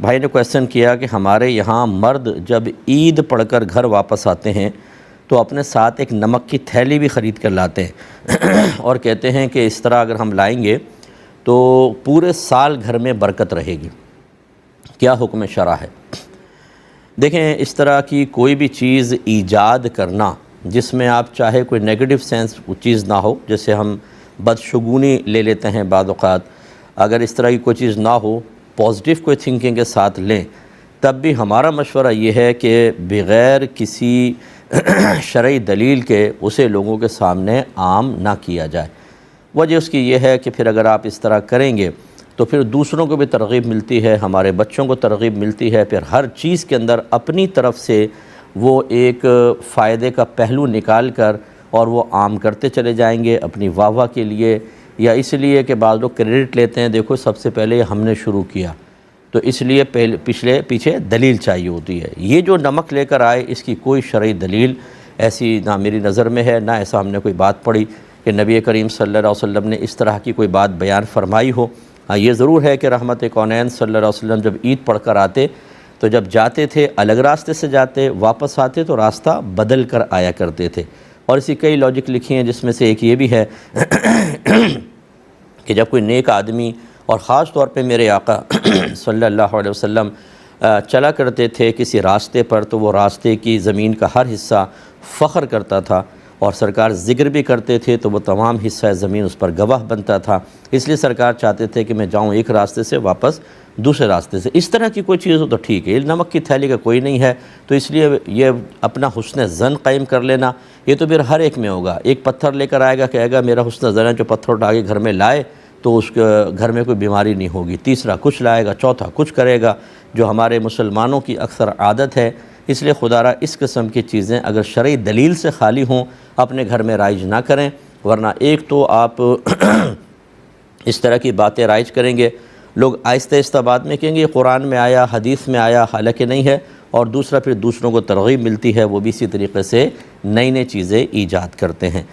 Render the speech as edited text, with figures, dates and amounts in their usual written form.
بھائی نے کویسچن کیا کہ ہمارے یہاں مرد جب عید پڑھ کر گھر واپس آتے ہیں تو اپنے ساتھ ایک نمک کی تھیلی بھی خرید کر لاتے ہیں اور کہتے ہیں کہ اس طرح اگر ہم لائیں گے تو پورے سال گھر میں برکت رہے گی، کیا حکم شرع ہے؟ دیکھیں، اس طرح کی کوئی بھی چیز ایجاد کرنا جس میں آپ چاہے کوئی نیگیٹو سینس چیز نہ ہو، جیسے ہم بدشگونی لے لیتے ہیں بعض اوقات، اگر اس طرح کی کوئی چیز نہ ہو، پازیٹیو کوئی تھنکنگ کے ساتھ لیں، تب بھی ہمارا مشورہ یہ ہے کہ بغیر کسی شرعی دلیل کے اسے لوگوں کے سامنے عام نہ کیا جائے۔ وجہ اس کی یہ ہے کہ پھر اگر آپ اس طرح کریں گے تو پھر دوسروں کو بھی ترغیب ملتی ہے، ہمارے بچوں کو ترغیب ملتی ہے، پھر ہر چیز کے اندر اپنی طرف سے وہ ایک فائدے کا پہلو نکال کر اور وہ عام کرتے چلے جائیں گے اپنی واہ واہ کے لیے، یا اس لیے کہ بعض لوگ کریڈٹ لیتے ہیں، دیکھو سب سے پہلے ہم نے شروع کیا، تو اس لیے پیچھے دلیل چاہیے ہوتی ہے۔ یہ جو نمک لے کر آئے، اس کی کوئی شرعی دلیل ایسی نہ میری نظر میں ہے، نہ ایسا ہم نے کوئی بات پڑھی کہ نبی کریم صلی اللہ علیہ وسلم نے اس طرح کی کوئی بات بیان فرمائی ہو۔ ہاں، یہ ضرور ہے کہ رحمت کونین صلی اللہ علیہ وسلم جب عید پڑھ کر آتے تو جب جاتے تھے الگ راستے سے جاتے، واپس آتے تو راستہ بدل کر آیا کرتے تھے، اور اسی کئی لاجک لکھی ہیں، جس میں سے ایک یہ بھی ہے کہ جب کوئی نیک آدمی، اور خاص طور پہ میرے آقا صلی اللہ علیہ وسلم چلا کرتے تھے کسی راستے پر، تو وہ راستے کی زمین کا ہر حصہ فخر کرتا تھا، اور سرکار ذکر بھی کرتے تھے تو وہ تمام حصہ زمین اس پر گواہ بنتا تھا، اس لیے سرکار چاہتے تھے کہ میں جاؤں ایک راستے سے واپس دوسرے راستے سے۔ اس طرح کی کوئی چیز ہو تو ٹھیک ہے، یہ نمک کی تھیلی کا کوئی نہیں ہے، تو اس لیے یہ اپنا حسن ظن قائم کر لینا، یہ تو پھر ہر ایک میں ہوگا۔ ایک پتھر لے کر آئے گا، کہے گا میرا حسن ظن ہے، جو پتھر اٹھا کے گھر میں لائے تو اس کے گھر میں کوئی بیماری نہیں ہوگی، تیسرا کچھ لائے گا، چوتھا کچھ کرے گا، جو ہمارے مسلمانوں کی اکثر عادت ہے۔ اس لیے خدا را اس قسم کی چیزیں اگر شرعی دلیل سے خالی ہوں اپنے گھر میں رائج نہ کریں، ورنہ ایک تو آپ اس طرح کی باتیں رائج کریں گے، لوگ آہستہ آہستہ بعد میں کہیں گے یہ قرآن میں آیا، حدیث میں آیا، حالانکہ نہیں ہے، اور دوسرا پھر دوسروں کو ترغیب ملتی ہے، وہ بھی اسی طریقے سے نئی نئی چیزیں ایجاد کرتے ہیں۔